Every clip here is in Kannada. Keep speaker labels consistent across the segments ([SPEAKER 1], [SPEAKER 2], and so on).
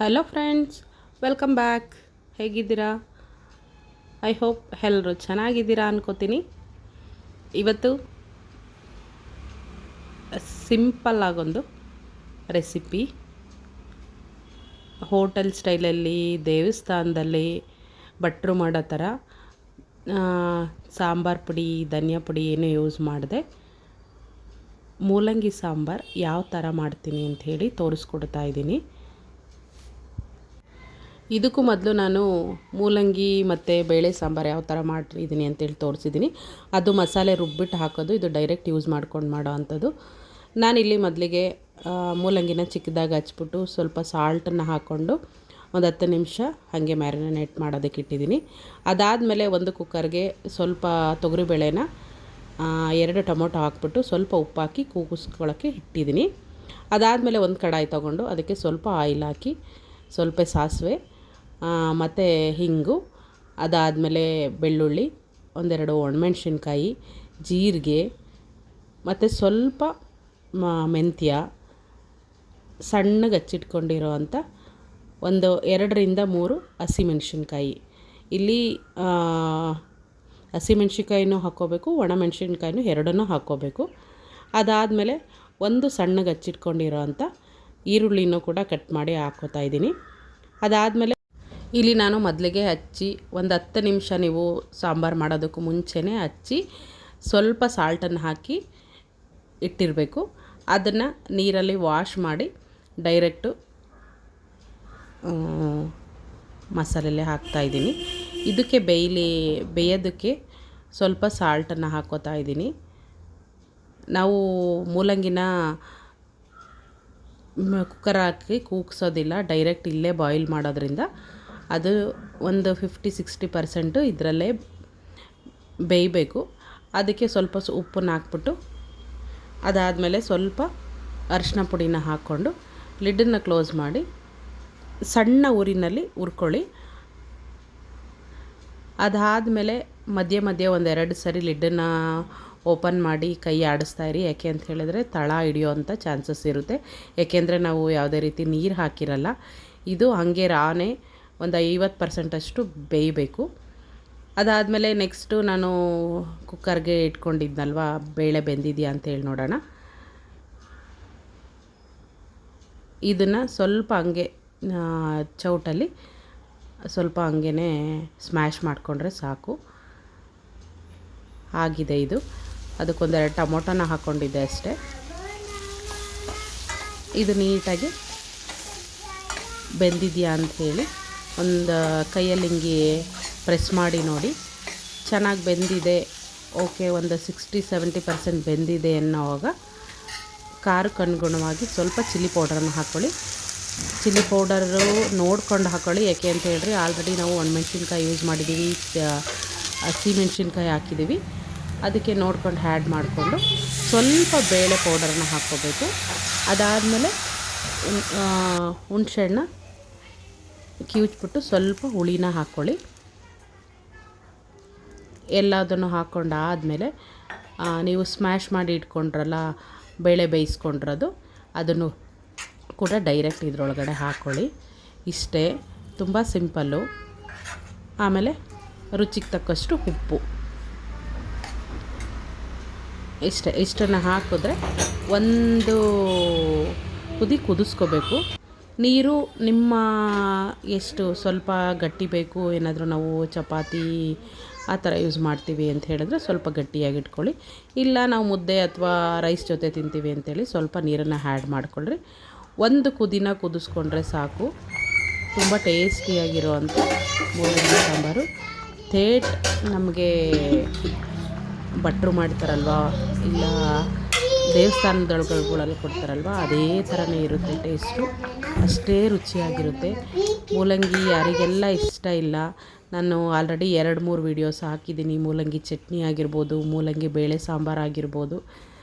[SPEAKER 1] Hello friends, welcome back. ಹೇಗಿದ್ದೀರಾ? ಐ ಹೋಪ್ ಎಲ್ಲರೂ ಚೆನ್ನಾಗಿದ್ದೀರಾ ಅನ್ಕೋತೀನಿ. ಇವತ್ತು ಸಿಂಪಲ್ ಆಗೊಂದು ರೆಸಿಪಿ, ಹೋಟೆಲ್ ಸ್ಟೈಲಲ್ಲಿ ದೇವಸ್ಥಾನದಲ್ಲಿ ಭಟ್ರು ಮಾಡೋ ಥರ ಸಾಂಬಾರು ಪುಡಿ, ಧನಿಯಾ ಪುಡಿ ಏನೂ ಯೂಸ್ ಮಾಡಿದೆ ಮೂಲಂಗಿ ಸಾಂಬಾರು ಯಾವ ಥರ ಮಾಡ್ತೀನಿ ಅಂಥೇಳಿ ತೋರಿಸ್ಕೊಡ್ತಾ ಇದ್ದೀನಿ. ಇದಕ್ಕೂ ಮೊದಲು ನಾನು ಮೂಲಂಗಿ ಮತ್ತು ಬೇಳೆ ಸಾಂಬಾರು ಯಾವ ಥರ ಮಾಡಿದ್ದೀನಿ ಅಂತೇಳಿ ತೋರಿಸಿದ್ದೀನಿ. ಅದು ಮಸಾಲೆ ರುಬ್ಬಿಟ್ಟು ಹಾಕೋದು, ಇದು ಡೈರೆಕ್ಟ್ ಯೂಸ್ ಮಾಡ್ಕೊಂಡು ಮಾಡೋ ಅಂಥದ್ದು. ನಾನಿಲ್ಲಿ ಮೊದಲಿಗೆ ಮೂಲಂಗಿನ ಚಿಕ್ಕದಾಗಿ ಹಚ್ಬಿಟ್ಟು ಸ್ವಲ್ಪ ಸಾಲ್ಟನ್ನು ಹಾಕ್ಕೊಂಡು ಒಂದು 10 ನಿಮಿಷ ಹಾಗೆ ಮ್ಯಾರಿನೇಟ್ ಮಾಡೋದಕ್ಕೆ ಇಟ್ಟಿದ್ದೀನಿ. ಅದಾದಮೇಲೆ ಒಂದು ಕುಕ್ಕರ್ಗೆ ಸ್ವಲ್ಪ ತೊಗರಿಬೇಳೆನ 2 ಟೊಮೊಟೊ ಹಾಕ್ಬಿಟ್ಟು ಸ್ವಲ್ಪ ಉಪ್ಪು ಹಾಕಿ ಕೂಗಿಸ್ಕೊಳ್ಳೋಕ್ಕೆ ಇಟ್ಟಿದ್ದೀನಿ. ಅದಾದಮೇಲೆ ಒಂದು ಕಡಾಯಿ ತೊಗೊಂಡು ಅದಕ್ಕೆ ಸ್ವಲ್ಪ ಆಯಿಲ್ ಹಾಕಿ ಸ್ವಲ್ಪ ಸಾಸಿವೆ ಮತ್ತು ಹಿಂಗು, ಅದಾದಮೇಲೆ ಬೆಳ್ಳುಳ್ಳಿ, ಒಂದೆರಡು ಒಣಮೆಣ್ಸಿನ್ಕಾಯಿ, ಜೀರಿಗೆ ಮತ್ತು ಸ್ವಲ್ಪ ಮೆಂತ್ಯ, ಸಣ್ಣಗೆ ಹಚ್ಚಿಟ್ಕೊಂಡಿರೋ ಅಂಥ ಒಂದು 2ರಿಂದ 3 ಹಸಿಮೆಣ್ಸಿನ್ಕಾಯಿ. ಇಲ್ಲಿ ಹಸಿಮೆಣ್ಸಿನ್ಕಾಯಿನೂ ಹಾಕ್ಕೋಬೇಕು, ಒಣಮೆಣ್ಸಿನ್ಕಾಯಿನೂ ಎರಡನ್ನೂ ಹಾಕ್ಕೋಬೇಕು. ಅದಾದಮೇಲೆ ಒಂದು ಸಣ್ಣಗೆ ಹಚ್ಚಿಟ್ಕೊಂಡಿರೋ ಅಂಥ ಈರುಳ್ಳಿನೂ ಕೂಡ ಕಟ್ ಮಾಡಿ ಹಾಕ್ಕೋತಾ ಇದ್ದೀನಿ. ಅದಾದಮೇಲೆ ಇಲ್ಲಿ ನಾನು ಮೊದಲಿಗೆ ಹಚ್ಚಿ ಒಂದು 10 ನಿಮಿಷ ನೀವು ಸಾಂಬಾರು ಮಾಡೋದಕ್ಕೂ ಮುಂಚೆನೇ ಹಚ್ಚಿ ಸ್ವಲ್ಪ ಸಾಲ್ಟನ್ನು ಹಾಕಿ ಇಟ್ಟಿರಬೇಕು. ಅದನ್ನು ನೀರಲ್ಲಿ ವಾಶ್ ಮಾಡಿ ಡೈರೆಕ್ಟು ಮಸಾಲೆಲೆ ಹಾಕ್ತಾಯಿದ್ದೀನಿ. ಇದಕ್ಕೆ ಬೇಯೋದಕ್ಕೆ ಸ್ವಲ್ಪ ಸಾಲ್ಟನ್ನು ಹಾಕ್ಕೋತಾ ಇದ್ದೀನಿ. ನಾವು ಮೂಲಂಗಿನ ಕುಕ್ಕರ್ ಹಾಕಿ ಕೂಗ್ಸೋದಿಲ್ಲ, ಡೈರೆಕ್ಟ್ ಇಲ್ಲೇ ಬಾಯ್ಲ್ ಮಾಡೋದ್ರಿಂದ ಅದು ಒಂದು 50-60% ಇದರಲ್ಲೇ ಬೇಯಬೇಕು. ಅದಕ್ಕೆ ಸ್ವಲ್ಪ ಉಪ್ಪನ್ನು ಹಾಕ್ಬಿಟ್ಟು ಅದಾದಮೇಲೆ ಸ್ವಲ್ಪ ಅರಿಶಿನ ಪುಡಿನ ಹಾಕ್ಕೊಂಡು ಲಿಡ್ಡನ್ನು ಕ್ಲೋಸ್ ಮಾಡಿ ಸಣ್ಣ ಊರಿನಲ್ಲಿ ಹುರ್ಕೊಳ್ಳಿ. ಅದಾದಮೇಲೆ ಮಧ್ಯೆ ಮಧ್ಯೆ 1-2 ಸರಿ ಲಿಡ್ಡನ್ನು ಓಪನ್ ಮಾಡಿ ಕೈ ಆಡಿಸ್ತಾಯಿರಿ. ಯಾಕೆ ಅಂತ ಹೇಳಿದ್ರೆ ತಳ ಹಿಡಿಯೋವಂಥ ಚಾನ್ಸಸ್ ಇರುತ್ತೆ. ಏಕೆಂದರೆ ನಾವು ಯಾವುದೇ ರೀತಿ ನೀರು ಹಾಕಿರಲ್ಲ. ಇದು ಹಾಗೆ ರಾನೇ ಒಂದು 50% ಬೇಯಬೇಕು. ಅದಾದಮೇಲೆ ನೆಕ್ಸ್ಟು ನಾನು ಕುಕ್ಕರ್ಗೆ ಇಟ್ಕೊಂಡಿದ್ನಲ್ವ, ಬೇಳೆ ಬೆಂದಿದೆಯಾ ಅಂತೇಳಿ ನೋಡೋಣ. ಇದನ್ನು ಸ್ವಲ್ಪ ಹಂಗೆ ಚೌಟಲ್ಲಿ ಸ್ವಲ್ಪ ಹಂಗೇ ಸ್ಮ್ಯಾಶ್ ಮಾಡಿಕೊಂಡ್ರೆ ಸಾಕು. ಆಗಿದೆ ಇದು. ಅದಕ್ಕೊಂದೆರಡು ಟೊಮೊಟೊನ ಹಾಕ್ಕೊಂಡಿದ್ದೆ ಅಷ್ಟೇ. ಇದು ನೀಟಾಗಿ ಬೆಂದಿದೆಯಾ ಅಂಥೇಳಿ ಒಂದು ಕೈಯಲ್ಲಿ ಹಿಂಗೆ ಪ್ರೆಸ್ ಮಾಡಿ ನೋಡಿ. ಚೆನ್ನಾಗಿ ಬೆಂದಿದೆ, ಓಕೆ, ಒಂದು 60-70% ಬೆಂದಿದೆ ಅನ್ನೋವಾಗ ಖಾರಕ್ಕೆ ಅನುಗುಣವಾಗಿ ಸ್ವಲ್ಪ ಚಿಲ್ಲಿ ಪೌಡರನ್ನು ಹಾಕ್ಕೊಳ್ಳಿ. ಚಿಲ್ಲಿ ಪೌಡರು ನೋಡ್ಕೊಂಡು ಹಾಕ್ಕೊಳ್ಳಿ. ಯಾಕೆ ಅಂತ ಹೇಳಿದ್ರೆ ಆಲ್ರೆಡಿ ನಾವು ಒಣಮೆಣ್ಸಿನ್ಕಾಯಿ ಯೂಸ್ ಮಾಡಿದ್ದೀವಿ, ಹಸಿಮೆಣ್ಸಿನ್ಕಾಯಿ ಹಾಕಿದ್ದೀವಿ. ಅದಕ್ಕೆ ನೋಡ್ಕೊಂಡು ಆ್ಯಡ್ ಮಾಡಿಕೊಂಡು ಸ್ವಲ್ಪ ಬೇಳೆ ಪೌಡರನ್ನ ಹಾಕ್ಕೋಬೇಕು. ಅದಾದಮೇಲೆ ಹುಣಸೆಹಣ್ಣ ಕಿವುಚ್ಬಿಟ್ಟು ಸ್ವಲ್ಪ ಹುಳಿನ ಹಾಕ್ಕೊಳ್ಳಿ. ಎಲ್ಲದನ್ನು ಹಾಕ್ಕೊಂಡು ಆದಮೇಲೆ ನೀವು ಸ್ಮ್ಯಾಶ್ ಮಾಡಿ ಇಟ್ಕೊಂಡ್ರಲ್ಲ ಬೇಳೆ ಬೇಯಿಸ್ಕೊಂಡಿರೋದು, ಅದನ್ನು ಕೂಡ ಡೈರೆಕ್ಟ್ ಇದರೊಳಗಡೆ ಹಾಕ್ಕೊಳ್ಳಿ. ಇಷ್ಟೇ, ತುಂಬ ಸಿಂಪಲ್ಲು. ಆಮೇಲೆ ರುಚಿಗೆ ತಕ್ಕಷ್ಟು ಉಪ್ಪು, ಇಷ್ಟನ್ನು ಹಾಕಿದ್ರೆ ಒಂದು ಕುದಿಸ್ಕೋಬೇಕು. ನೀರು ನಿಮ್ಮ ಎಷ್ಟು ಸ್ವಲ್ಪ ಗಟ್ಟಿ ಬೇಕು, ಏನಾದರೂ ನಾವು ಚಪಾತಿ ಆ ಥರ ಯೂಸ್ ಮಾಡ್ತೀವಿ ಅಂತ ಹೇಳಿದ್ರೆ ಸ್ವಲ್ಪ ಗಟ್ಟಿಯಾಗಿ ಇಟ್ಕೊಳ್ಳಿ. ಇಲ್ಲ ನಾವು ಮುದ್ದೆ ಅಥವಾ ರೈಸ್ ಜೊತೆ ತಿಂತೀವಿ ಅಂತೇಳಿ ಸ್ವಲ್ಪ ನೀರನ್ನು ಆ್ಯಡ್ ಮಾಡಿಕೊಳ್ಳ್ರಿ. ಒಂದು ಕುದಿನ ಕುದಿಸ್ಕೊಂಡ್ರೆ ಸಾಕು. ತುಂಬ ಟೇಸ್ಟಿಯಾಗಿರೋವಂಥ ಮೂಲಂಗಿ ಸಾಂಬಾರು. ನಮಗೆ ಭಟ್ರು ಮಾಡ್ತಾರಲ್ವ, ಇಲ್ಲ ದೇವಸ್ಥಾನದೊಳಗಳಲ್ಲಿ ಕೊಡ್ತಾರಲ್ವ, ಅದೇ ಥರನೇ ಇರುತ್ತೆ ಟೇಸ್ಟು. ಅಷ್ಟೇ ರುಚಿಯಾಗಿರುತ್ತೆ. ಮೂಲಂಗಿ ಯಾರಿಗೆಲ್ಲ ಇಷ್ಟ ಇಲ್ಲ, ನಾನು ಆಲ್ರೆಡಿ 2-3 ವೀಡಿಯೋಸ್ ಹಾಕಿದ್ದೀನಿ. ಮೂಲಂಗಿ ಚಟ್ನಿ ಆಗಿರ್ಬೋದು, ಮೂಲಂಗಿ ಬೇಳೆ ಸಾಂಬಾರು ಆಗಿರ್ಬೋದು,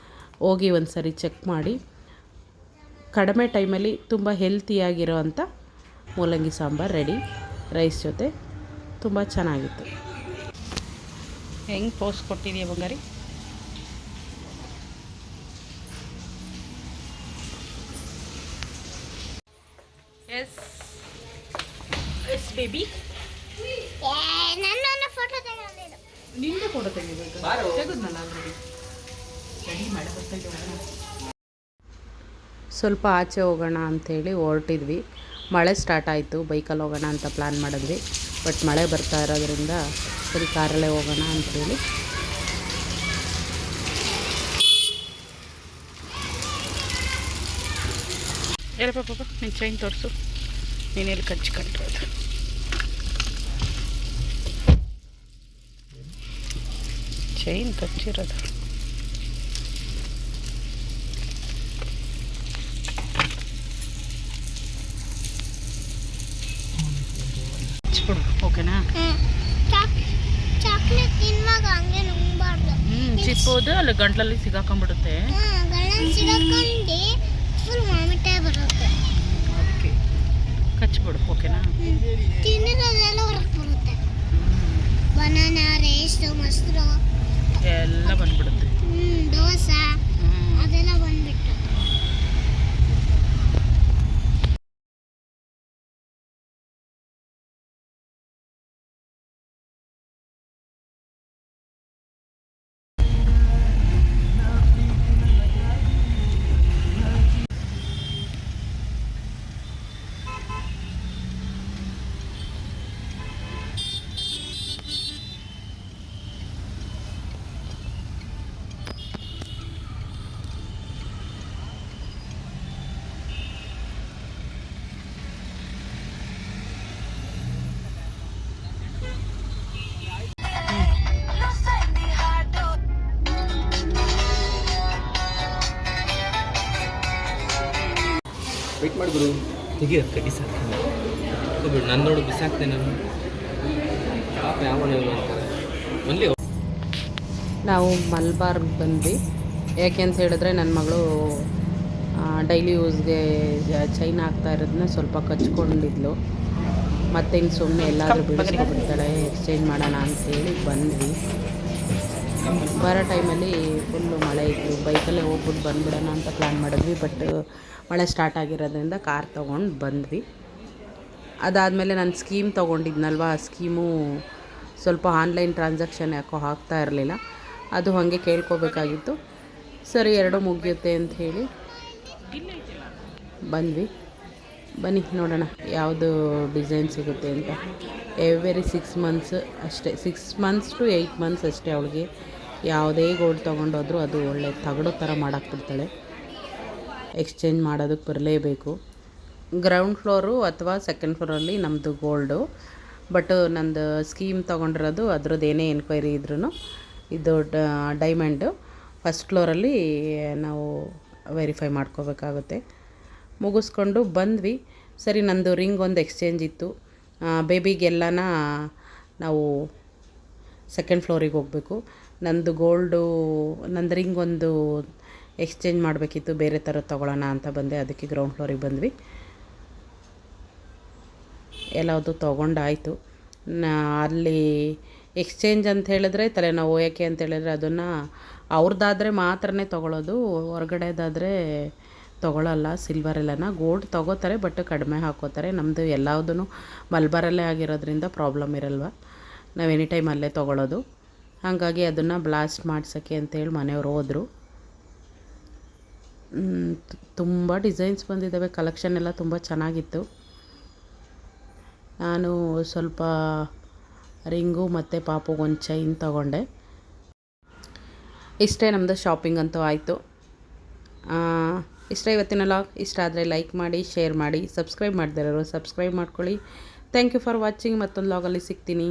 [SPEAKER 1] ಹೋಗಿ ಒಂದು ಸರಿ ಚೆಕ್ ಮಾಡಿ. ಕಡಿಮೆ ಟೈಮಲ್ಲಿ ತುಂಬ ಹೆಲ್ತಿಯಾಗಿರೋ ಅಂಥ ಮೂಲಂಗಿ ಸಾಂಬಾರು ರೆಡಿ. ರೈಸ್ ಜೊತೆ ತುಂಬ ಚೆನ್ನಾಗಿತ್ತು. ಹೆಂಗೆ ಪೋಸ್ಟ್ ಕೊಟ್ಟಿದೆಯಾ ಬಂಗಾರಿ? ಎಸ್, ಬೇಬಿ
[SPEAKER 2] ನನ್ನನ್ನು ಫೋಟೋ ತೆಗೆಯೋದು
[SPEAKER 1] ನಿಂದೆ ಫೋಟೋ ತೆಗಿಬೇಕು ತೆಗೆದ್ನಲ್ಲ ಆಲ್ರೆಡಿ ರೆಡಿ ಮಾಡಿ ಬರ್ತಾ ಇದ್ದೀವಿ. ಸ್ವಲ್ಪ ಆಚೆ ಹೋಗೋಣ ಅಂಥೇಳಿ ಹೊರಟಿದ್ವಿ. ಮಳೆ ಸ್ಟಾರ್ಟ್ ಆಯಿತು. ಬೈಕಲ್ಲಿ ಹೋಗೋಣ ಅಂತ ಪ್ಲ್ಯಾನ್ ಮಾಡಿದ್ವಿ. ಬಟ್ ಮಳೆ ಬರ್ತಾ ಇರೋದ್ರಿಂದ ಸರಿ ಕಾರಲ್ಲೇ ಹೋಗೋಣ ಅಂಥೇಳಿ ಏನಪ್ಪ ಪಾಪ ನೀನು ಚೈನ್ ತೋರಿಸು. ನೀನೆಲ್ಲಿ ಕಚ್ಕೊಂಡ್ರದು ಚೈನ್ ಕಚ್ಚಿರೋದು. ಹಚ್ಬಿಡು ಓಕೆನಾ.
[SPEAKER 2] ಚಾಕ್ಲೇಟ್ ತಿನ್ನುವಾಗ ಹಂಗೆ ನುಂಗಬಾರ್ದು.
[SPEAKER 1] ಚಿಪ್ಪೋದು ಅಲ್ಲಿ ಗಂಟ್ಲಲ್ಲಿ ಸಿಗಾಕೊಂಡ್ಬಿಡುತ್ತೆ.
[SPEAKER 2] ಸಿಗಾಕೊಂಡು ಫುಲ್ ವಾಮಿಟೇ ಬರುತ್ತೆ.
[SPEAKER 1] ಅದಕ್ಕೆ ಕಚ್ಬಿಡು ಓಕೆನಾ.
[SPEAKER 2] ತಿನ್ನಿರೋದೆಲ್ಲ ಹೊರಗೆ ಬರುತ್ತೆ. ಬನಾನಾ, ರೇಸು, ಮೊಸರು
[SPEAKER 1] ಎಲ್ಲ ಬಂದ್ಬಿಡುತ್ತೆ.
[SPEAKER 2] ದೋಸೆ ಅದೆಲ್ಲ ಬಂದ್ಬಿಟ್ಟು.
[SPEAKER 3] ವೆಯ್ಟ್ ಮಾಡಿ ಗುರು ತೆಗಿಯೋದು ಕಡಿ ಸಾಕು ನನ್ನ ನೋಡಿ ಬಿಸಾಕ್ತೇನೆ ನಾನು ಪಾಪ ಯಾವ ಅಂತಾರೆ ಒನ್ಲಿ.
[SPEAKER 1] ನಾವು ಮಲ್ಬಾರ್ಗೆ ಬಂದ್ವಿ. ಯಾಕೆ ಅಂತ ಹೇಳಿದ್ರೆ ನನ್ನ ಮಗಳು ಡೈಲಿ ಯೂಸ್ಗೆ ಚೈನ್ ಹಾಕ್ತಾ ಇರೋದನ್ನ ಸ್ವಲ್ಪ ಕಚ್ಕೊಂಡಿದ್ಲು. ಮತ್ತೆ ಇನ್ನು ಸುಮ್ಮನೆ ಎಲ್ಲಾದರೂ ಬಿಡಿಸ್ಕೊಬಿಡ್ತಾಳೆ, ಎಕ್ಸ್ಚೇಂಜ್ ಮಾಡೋಣ ಅಂಥೇಳಿ ಬಂದ್ವಿ. ಬರೋ ಟೈಮಲ್ಲಿ ಫುಲ್ಲು ಮಳೆ ಇತ್ತು. ಬೈಕಲ್ಲೇ ಹೋಗ್ಬಿಟ್ಟು ಬಂದುಬಿಡೋಣ ಅಂತ ಪ್ಲ್ಯಾನ್ ಮಾಡಿದ್ವಿ. ಬಟ್ ಮಳೆ ಸ್ಟಾರ್ಟ್ ಆಗಿರೋದ್ರಿಂದ ಕಾರ್ ತೊಗೊಂಡು ಬಂದ್ವಿ. ಅದಾದಮೇಲೆ ನಾನು ಸ್ಕೀಮ್ ತೊಗೊಂಡಿದ್ನಲ್ವ, ಆ ಸ್ಕೀಮು ಸ್ವಲ್ಪ ಆನ್ಲೈನ್ ಟ್ರಾನ್ಸಾಕ್ಷನ್ ಯಾಕೋ ಆಗ್ತಾ ಇರಲಿಲ್ಲ. ಅದು ಹಾಗೆ ಕೇಳ್ಕೊಬೇಕಾಗಿತ್ತು. ಸರಿ ಎರಡೂ ಮುಗಿಯುತ್ತೆ ಅಂತ ಹೇಳಿ ಬಂದ್ವಿ. ಬನ್ನಿ ನೋಡೋಣ ಯಾವುದು ಡಿಸೈನ್ ಸಿಗುತ್ತೆ ಅಂತ. ಎವ್ರಿ 6 ಮಂತ್ಸ್ ಅಷ್ಟೇ, 6 ಮಂತ್ಸ್ ಟು 8 ಮಂತ್ಸ್ ಅಷ್ಟೇ. ಅವಳಿಗೆ ಯಾವುದೇ ಗೋಲ್ಡ್ ತೊಗೊಂಡೋದ್ರೂ ಅದು ಒಳ್ಳೆ ತಗಡೋ ಥರ ಮಾಡಾಕ್ಬಿಡ್ತಾಳೆ. ಎಕ್ಸ್ಚೇಂಜ್ ಮಾಡೋದಕ್ಕೆ ಬರಲೇಬೇಕು. ಗ್ರೌಂಡ್ ಫ್ಲೋರು ಅಥವಾ ಸೆಕೆಂಡ್ ಫ್ಲೋರಲ್ಲಿ ನಮ್ಮದು ಗೋಲ್ಡು. ಬಟ್ ನಂದು ಸ್ಕೀಮ್ ತೊಗೊಂಡಿರೋದು ಅದ್ರದ್ದು ಏನೇ ಎನ್ಕ್ವೈರಿ ಇದ್ರೂ ಇದು ಡೈಮಂಡು ಫಸ್ಟ್ ಫ್ಲೋರಲ್ಲಿ ನಾವು ವೆರಿಫೈ ಮಾಡ್ಕೋಬೇಕಾಗುತ್ತೆ. ಮುಗಿಸ್ಕೊಂಡು ಬಂದ್ವಿ. ಸರಿ ನಂದು ರಿಂಗ್ ಒಂದು ಎಕ್ಸ್ಚೇಂಜ್ ಇತ್ತು. ಬೇಬಿಗೆಲ್ಲನ ನಾವು ಸೆಕೆಂಡ್ ಫ್ಲೋರಿಗೆ ಹೋಗಬೇಕು. ನಂದು ಗೋಲ್ಡು ನಂದು ರಿಂಗ್ ಒಂದು ಎಕ್ಸ್ಚೇಂಜ್ ಮಾಡಬೇಕಿತ್ತು, ಬೇರೆ ಥರ ತೊಗೊಳ್ಳೋಣ ಅಂತ ಬಂದೆ. ಅದಕ್ಕೆ ಗ್ರೌಂಡ್ ಫ್ಲೋರಿಗೆ ಬಂದ್ವಿ. ಎಲ್ಲವುದು ತೊಗೊಂಡಾಯಿತು. ಅಲ್ಲಿ ಎಕ್ಸ್ಚೇಂಜ್ ಅಂತ ಹೇಳಿದ್ರೆ ತಲೆನೋವು. ಯಾಕೆ ಅಂತ ಹೇಳಿದ್ರೆ ಅದನ್ನು ಅವ್ರದ್ದಾದರೆ ಮಾತ್ರನೇ ತೊಗೊಳ್ಳೋದು, ಹೊರಗಡೆದಾದರೆ ತೊಗೊಳ್ಳಲ್ಲ. ಸಿಲ್ವರೆಲ್ಲನ ಗೋಲ್ಡ್ ತೊಗೋತಾರೆ, ಬಟ್ ಕಡಿಮೆ ಹಾಕೋತಾರೆ. ನಮ್ಮದು ಎಲ್ಲದೂ ಮಲ್ಬಾರಲ್ಲೇ ಆಗಿರೋದ್ರಿಂದ ಪ್ರಾಬ್ಲಮ್ ಇರಲ್ವ, ನಾವು ಎನಿ ಟೈಮ್ ಅಲ್ಲೇ ತೊಗೊಳ್ಳೋದು. ಹಾಗಾಗಿ ಅದನ್ನು ಬ್ಲಾಸ್ಟ್ ಮಾಡ್ಸೋಕ್ಕೆ ಅಂತೇಳಿ ಮನೆಯವ್ರು ಹೋದರು. ತುಂಬ ಡಿಸೈನ್ಸ್ ಬಂದಿದ್ದಾವೆ, ಕಲೆಕ್ಷನ್ ಎಲ್ಲ ತುಂಬ ಚೆನ್ನಾಗಿತ್ತು. ನಾನು ಸ್ವಲ್ಪ ರಿಂಗು ಮತ್ತು ಪಾಪುಗೆ ಒಂದು ಚೈನ್ ತೊಗೊಂಡೆ. ಇಷ್ಟೇ ನಮ್ಮದು ಶಾಪಿಂಗ್ ಅಂತೂ ಆಯಿತು. ಇಷ್ಟ ಇವತ್ತಿನ ಲಾಗ್. ಇಷ್ಟ ಆದರೆ ಲೈಕ್ ಮಾಡಿ, ಶೇರ್ ಮಾಡಿ, ಸಬ್ಸ್ಕ್ರೈಬ್ ಮಾಡದಿರೋರು ಸಬ್ಸ್ಕ್ರೈಬ್ ಮಾಡ್ಕೊಳ್ಳಿ. Thank you for watching. ಮತ್ತೊಂದು ಲಾಗಲ್ಲಿ ಸಿಗ್ತೀನಿ.